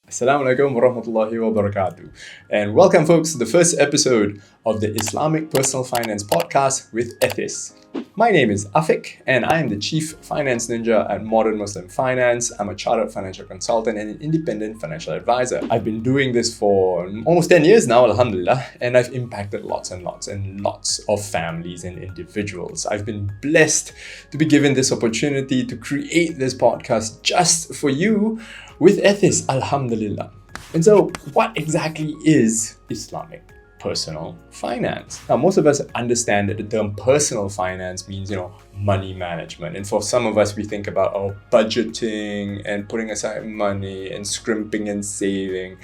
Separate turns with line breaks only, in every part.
Assalamu alaikum wa rahmatullahi wa barakatuh. And welcome, folks, to the first episode of the Islamic Personal Finance Podcast with Ethis. My name is Afiq, and I am the Chief Finance Ninja at Modern Muslim Finance. I'm a chartered financial consultant and an independent financial advisor. I've been doing this for almost 10 years now, alhamdulillah, and I've impacted lots and lots of families and individuals. I've been blessed to be given this opportunity to create this podcast just for you with Ethis, alhamdulillah. And so, what exactly is Islamic personal finance? Now, most of us understand that the term personal finance means, money management. And for some of us, we think about budgeting and putting aside money and scrimping and saving.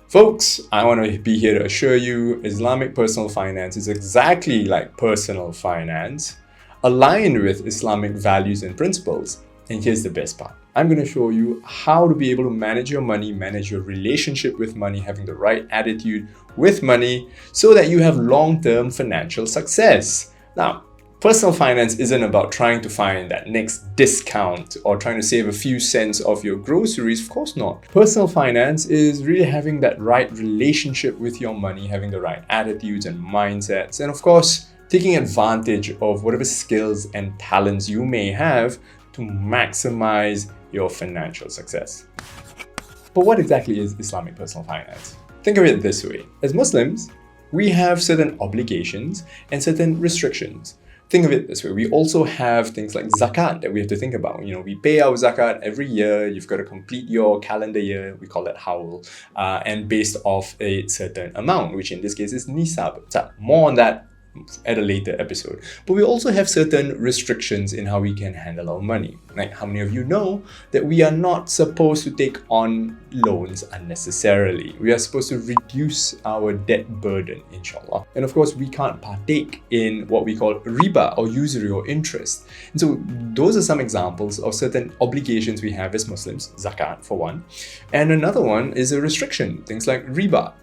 Folks, I want to be here to assure you Islamic personal finance is exactly like personal finance, aligned with Islamic values and principles. And here's the best part. I'm going to show you how to be able to manage your money, manage your relationship with money, having the right attitude with money so that you have long-term financial success. Now, personal finance isn't about trying to find that next discount or trying to save a few cents off your groceries. Of course not. Personal finance is really having that right relationship with your money, having the right attitudes and mindsets, and of course, taking advantage of whatever skills and talents you may have to maximize your financial success. But what exactly is Islamic personal finance? Think of it this way. As Muslims, we have certain obligations and certain restrictions. Think of it this way. We also have things like zakat that we have to think about. We pay our zakat every year. You've got to complete your calendar year. We call that hawl. And based off a certain amount, which in this case is nisab. So more on that at a later episode. But we also have certain restrictions in how we can handle our money. Like, how many of you know that we are not supposed to take on loans unnecessarily? We are supposed to reduce our debt burden, inshallah. And of course, we can't partake in what we call riba or usury or interest. And so those are some examples of certain obligations we have as Muslims, zakat for one. And another one is a restriction, things like riba.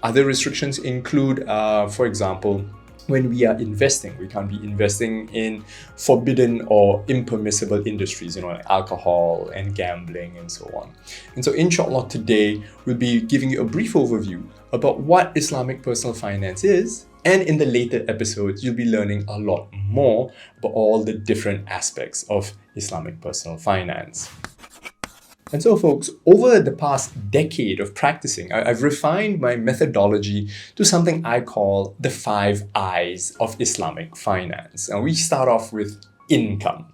Other restrictions include, for example, when we are investing, we can't be investing in forbidden or impermissible industries, like alcohol and gambling and so on. And so inshallah today, we'll be giving you a brief overview about what Islamic personal finance is. And in the later episodes, you'll be learning a lot more about all the different aspects of Islamic personal finance. And so, folks, over the past decade of practicing, I've refined my methodology to something I call the 5 I's of Islamic finance. And we start off with income.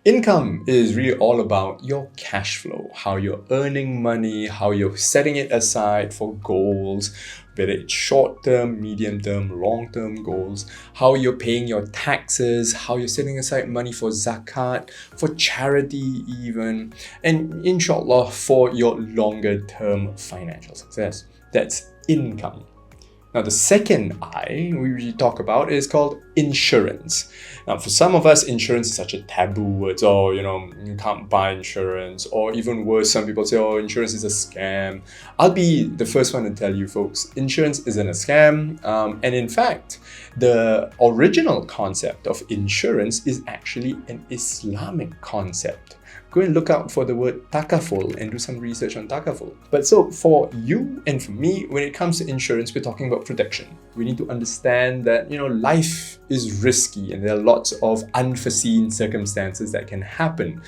Income is really all about your cash flow, how you're earning money, how you're setting it aside for goals, whether it's short-term, medium-term, long-term goals, how you're paying your taxes, how you're setting aside money for zakat, for charity even, and inshallah for your longer-term financial success. That's income. Now, the second I we usually talk about is called insurance. Now, for some of us, insurance is such a taboo word. So, you can't buy insurance. Or even worse, some people say, insurance is a scam. I'll be the first one to tell you, folks, insurance isn't a scam. And in fact, the original concept of insurance is actually an Islamic concept. Go and look out for the word takaful and do some research on takaful. But so for you and for me, when it comes to insurance, we're talking about protection. We need to understand that, life is risky and there are lots of unforeseen circumstances that can happen,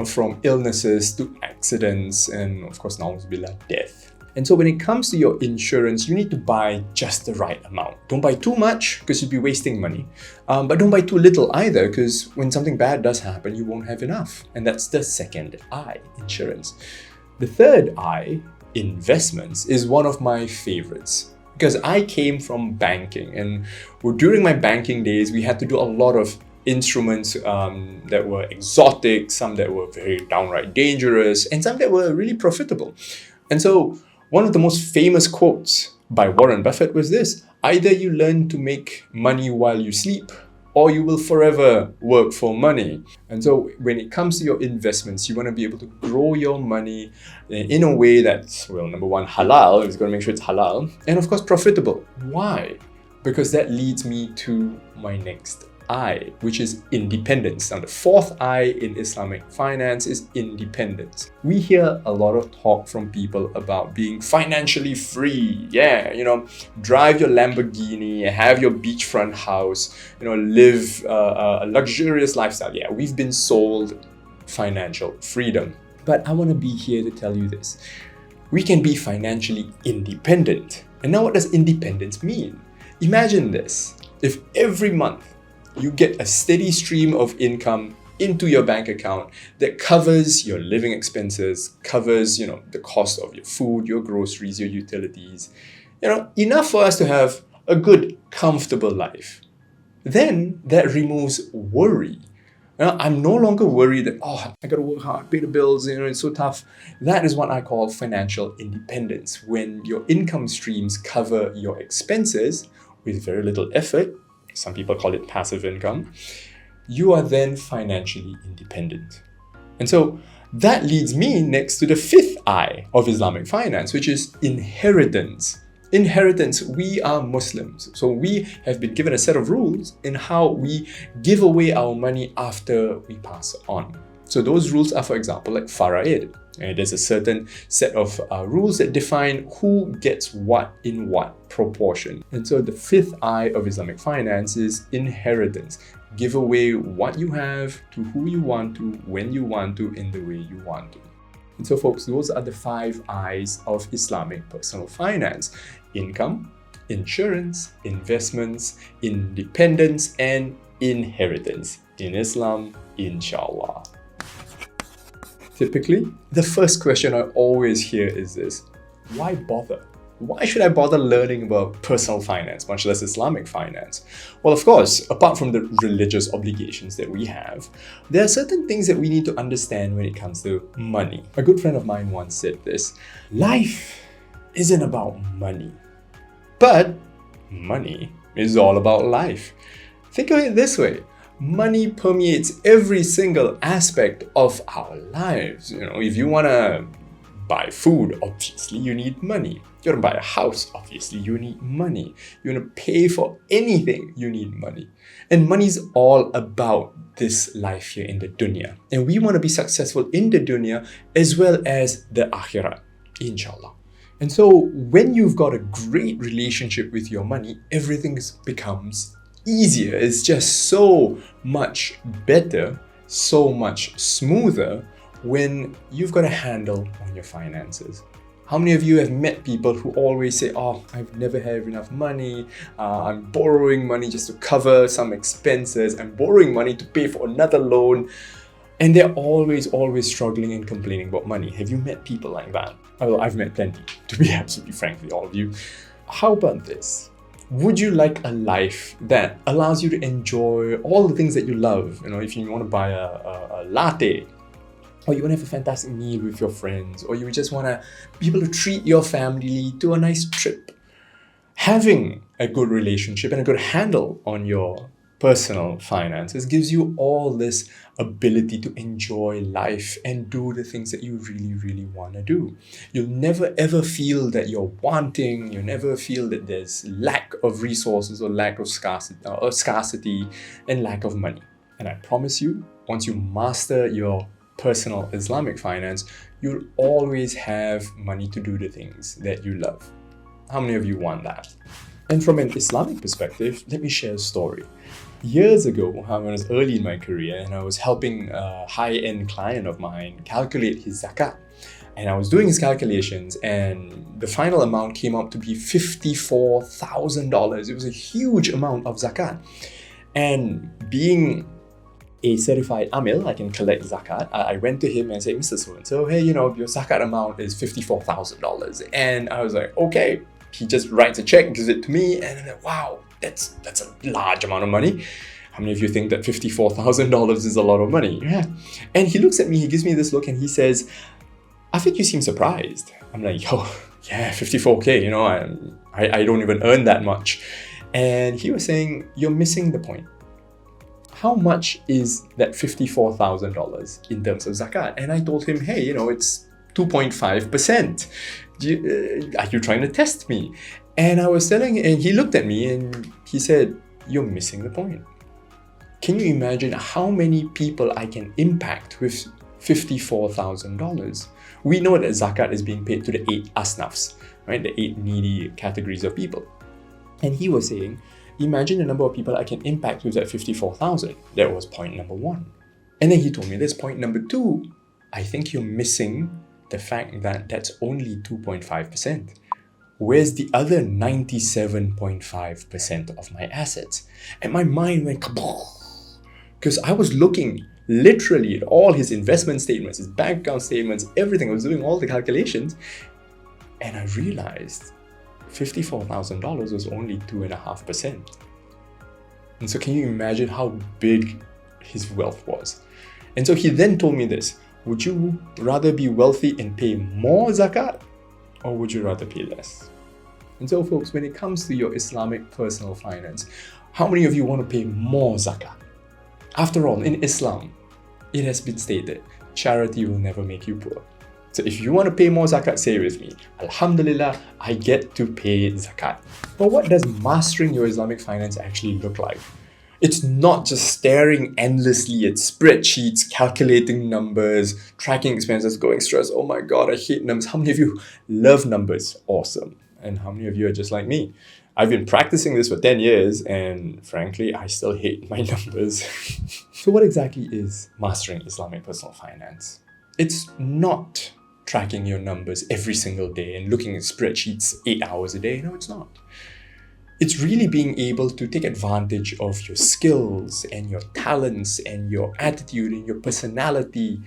from illnesses to accidents and of course, na'uzubillah, death. And so when it comes to your insurance, you need to buy just the right amount. Don't buy too much because you'll be wasting money. But don't buy too little either, because when something bad does happen, you won't have enough. And that's the second I, insurance. The third I, investments, is one of my favorites. Because I came from banking, and during my banking days, we had to do a lot of instruments that were exotic, some that were very downright dangerous, and some that were really profitable. And so one of the most famous quotes by Warren Buffett was this: either you learn to make money while you sleep, or you will forever work for money. And so when it comes to your investments, you want to be able to grow your money in a way that's, number one, halal. You've got to make sure it's halal. And of course, profitable. Why? Because that leads me to my next I, which is independence. Now, the fourth I in Islamic finance is independence. We hear a lot of talk from people about being financially free. Yeah, drive your Lamborghini, have your beachfront house, live a luxurious lifestyle. Yeah, we've been sold financial freedom. But I want to be here to tell you this. We can be financially independent. And now, what does independence mean? Imagine this. If every month you get a steady stream of income into your bank account that covers your living expenses, covers, the cost of your food, your groceries, your utilities, enough for us to have a good, comfortable life, then that removes worry. I'm no longer worried that, I gotta work hard, pay the bills, it's so tough. That is what I call financial independence. When your income streams cover your expenses with very little effort, some people call it passive income, you are then financially independent. And so that leads me next to the fifth I of Islamic finance, which is inheritance. Inheritance, we are Muslims, so we have been given a set of rules in how we give away our money after we pass on. So those rules are, for example, like fara'id. There's a certain set of rules that define who gets what in what proportion. And so the fifth I of Islamic finance is inheritance. Give away what you have to who you want to, when you want to, in the way you want to. And so, folks, those are the 5 I's of Islamic personal finance: income, insurance, investments, independence, and inheritance. In Islam, inshallah. Typically, the first question I always hear is this: why bother? Why should I bother learning about personal finance, much less Islamic finance? Well, of course, apart from the religious obligations that we have, there are certain things that we need to understand when it comes to money. A good friend of mine once said this: life isn't about money, but money is all about life. Think of it this way. Money permeates every single aspect of our lives. If you want to buy food, obviously you need money. You want to buy a house, obviously you need money. You want to pay for anything, you need money. And money is all about this life here in the dunya. And we want to be successful in the dunya as well as the akhirah, inshallah. And so when you've got a great relationship with your money, everything becomes easier. It's just so much better, so much smoother when you've got a handle on your finances. How many of you have met people who always say, I've never had enough money, I'm borrowing money just to cover some expenses, I'm borrowing money to pay for another loan, and they're always struggling and complaining about money. Have you met people like that? Well, I've met plenty, to be absolutely frank with all of you. How about this? Would you like a life that allows you to enjoy all the things that you love? If you want to buy a latte, or you want to have a fantastic meal with your friends, or you just want to be able to treat your family to a nice trip. Having a good relationship and a good handle on your personal finances gives you all this ability to enjoy life and do the things that you really, really want to do. You'll never ever feel that you're wanting, you'll never feel that there's lack of resources or lack of scarcity and lack of money. And I promise you, once you master your personal Islamic finance, you'll always have money to do the things that you love. How many of you want that? And from an Islamic perspective, let me share a story. Years ago, when I was early in my career and I was helping a high-end client of mine calculate his zakat. And I was doing his calculations and the final amount came out to be $54,000. It was a huge amount of zakat. And being a certified amil, I can collect zakat. I went to him and said, Mr. So-and-so, hey, your zakat amount is $54,000. And I was like, okay. He just writes a check, gives it to me, and I'm like, wow, that's a large amount of money. How many of you think that $54,000 is a lot of money? Yeah. And he looks at me, he gives me this look, and he says, I think you seem surprised. I'm like, yeah, 54K, I don't even earn that much. And he was saying, you're missing the point. How much is that $54,000 in terms of zakat? And I told him, hey, it's 2.5%. Are you trying to test me? And I was telling, and he looked at me and he said, you're missing the point. Can you imagine how many people I can impact with $54,000? We know that zakat is being paid to the 8 asnafs, right? The 8 needy categories of people. And he was saying, imagine the number of people I can impact with that 54,000. That was point number 1. And then he told me this point number 2. I think you're missing the fact that that's only 2.5%. Where's the other 97.5% of my assets? And my mind went kaboom, because I was looking literally at all his investment statements, his bank account statements, everything. I was doing all the calculations, and I realized $54,000 was only 2.5%. And so can you imagine how big his wealth was? And so he then told me this: would you rather be wealthy and pay more zakat, or would you rather pay less? And so folks, when it comes to your Islamic personal finance, how many of you want to pay more zakat? After all, in Islam, it has been stated, charity will never make you poor. So if you want to pay more zakat, say it with me. Alhamdulillah, I get to pay zakat. But what does mastering your Islamic finance actually look like? It's not just staring endlessly at spreadsheets, calculating numbers, tracking expenses, going stressed. Oh my God, I hate numbers. How many of you love numbers? Awesome. And how many of you are just like me? I've been practicing this for 10 years and frankly, I still hate my numbers. So what exactly is mastering Islamic personal finance? It's not tracking your numbers every single day and looking at spreadsheets 8 hours a day. No, it's not. It's really being able to take advantage of your skills and your talents and your attitude and your personality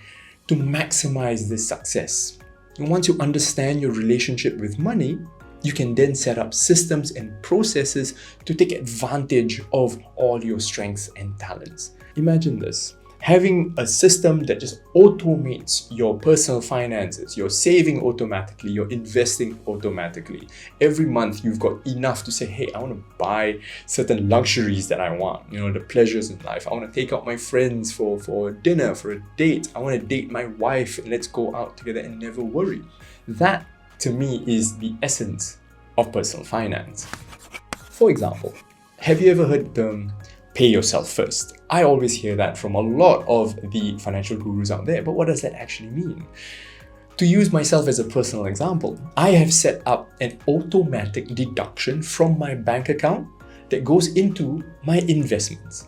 to maximize this success. And once you understand your relationship with money, you can then set up systems and processes to take advantage of all your strengths and talents. Imagine this: having a system that just automates your personal finances, your saving automatically, your investing automatically. Every month you've got enough to say, hey, I want to buy certain luxuries that I want, the pleasures in life. I want to take out my friends for dinner, for a date. I want to date my wife and let's go out together and never worry. That, to me, is the essence of personal finance. For example, have you ever heard the term pay yourself first? I always hear that from a lot of the financial gurus out there, but what does that actually mean? To use myself as a personal example, I have set up an automatic deduction from my bank account that goes into my investments.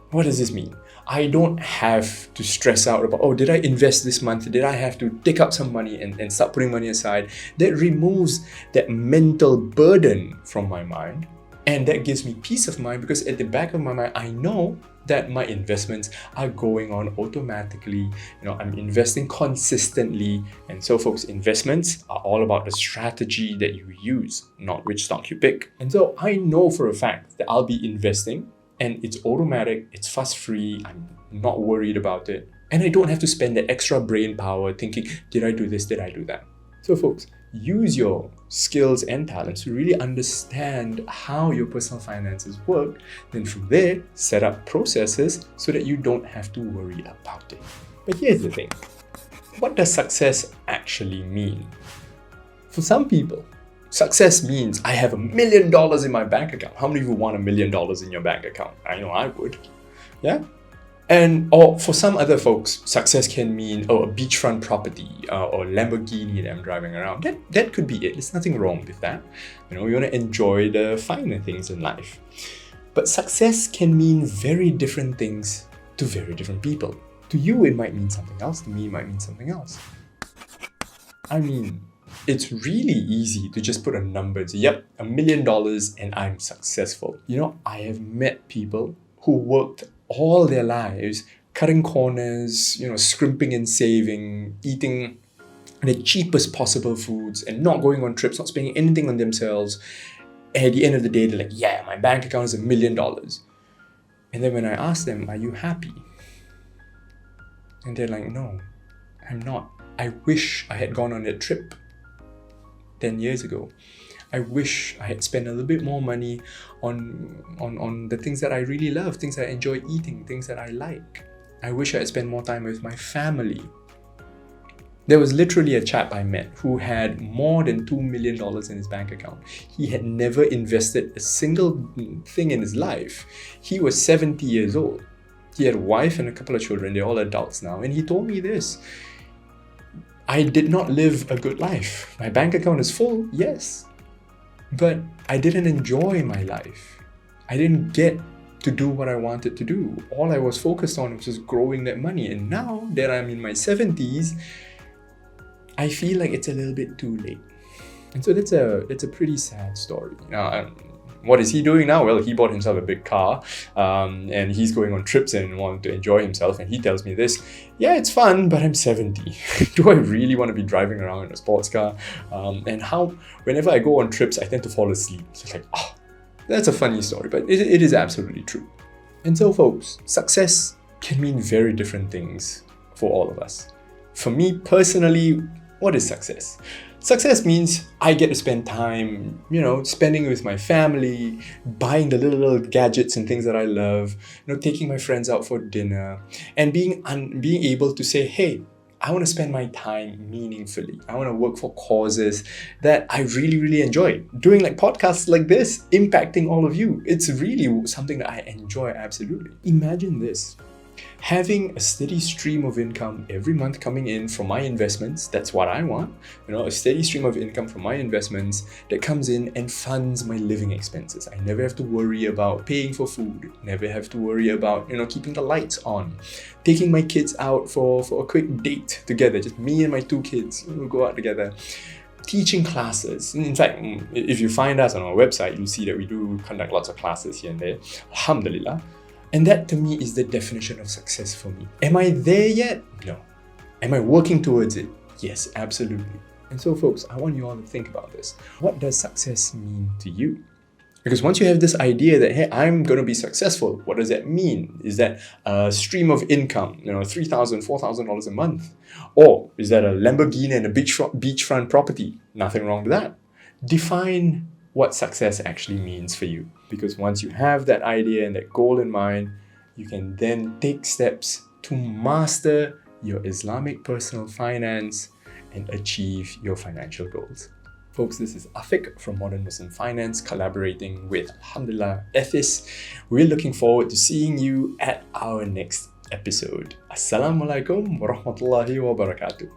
What does this mean? I don't have to stress out about, oh, did I invest this month? Did I have to take out some money and start putting money aside? That removes that mental burden from my mind. And that gives me peace of mind because at the back of my mind, I know that my investments are going on automatically. I'm investing consistently. And so folks, investments are all about the strategy that you use, not which stock you pick. And so I know for a fact that I'll be investing and it's automatic, it's fuss-free, I'm not worried about it. And I don't have to spend that extra brain power thinking, did I do this, did I do that? So folks, use your skills and talents to really understand how your personal finances work. Then from there, set up processes so that you don't have to worry about it. But here's the thing. What does success actually mean? For some people, success means I have $1 million in my bank account. How many of you want $1 million in your bank account? I know I would. Yeah? Or for some other folks, success can mean a beachfront property or Lamborghini that I'm driving around. That could be it. There's nothing wrong with that. We want to enjoy the finer things in life. But success can mean very different things to very different people. To you, it might mean something else. To me, it might mean something else. It's really easy to just put a number to, yep, $1 million and I'm successful. I have met people who worked all their lives cutting corners, scrimping and saving, eating the cheapest possible foods and not going on trips, not spending anything on themselves. And at the end of the day, they're like, yeah, my bank account is $1 million. And then when I ask them, are you happy? And they're like, no, I'm not. I wish I had gone on that trip 10 years ago. I wish I had spent a little bit more money on the things that I really love, things that I enjoy eating, things that I like. I wish I had spent more time with my family. There was literally a chap I met who had more than $2 million in his bank account. He had never invested a single thing in his life. He was 70 years old. He had a wife and a couple of children. They're all adults now. And he told me this: I did not live a good life. My bank account is full, yes, but I didn't enjoy my life. I didn't get to do what I wanted to do. All I was focused on was just growing that money. And now that I'm in my 70s, I feel like it's a little bit too late. And so that's a pretty sad story. Now, what is he doing now? Well, he bought himself a big car, and he's going on trips and wanting to enjoy himself. And he tells me this: yeah, it's fun, but I'm 70. Do I really want to be driving around in a sports car? And how, whenever I go on trips, I tend to fall asleep. So it's like, oh, that's a funny story, but it is absolutely true. And so, folks, success can mean very different things for all of us. For me personally, what is success? Success means I get to spend time, spending with my family, buying the little gadgets and things that I love, taking my friends out for dinner, and being able to say, hey, I want to spend my time meaningfully. I want to work for causes that I really, really enjoy. Doing like podcasts like this, impacting all of you. It's really something that I enjoy absolutely. Imagine this: having a steady stream of income every month coming in from my investments. That's what I want. A steady stream of income from my investments that comes in and funds my living expenses. I never have to worry about paying for food. Never have to worry about, keeping the lights on. Taking my kids out for a quick date together. Just me and my 2 kids. We'll go out together. Teaching classes. In fact, if you find us on our website, you'll see that we do conduct lots of classes here and there. Alhamdulillah. And that to me is the definition of success for me. Am I there yet? No. Am I working towards it? Yes, absolutely. And so, folks, I want you all to think about this. What does success mean to you? Because once you have this idea that, hey, I'm going to be successful, what does that mean? Is that a stream of income, $3,000, $4,000 a month? Or is that a Lamborghini and a beachfront property? Nothing wrong with that. Define what success actually means for you. Because once you have that idea and that goal in mind, you can then take steps to master your Islamic personal finance and achieve your financial goals. Folks, this is Afiq from Modern Muslim Finance, collaborating with, alhamdulillah, Ethis. We're looking forward to seeing you at our next episode. Assalamu alaikum wa rahmatullahi wa barakatuh.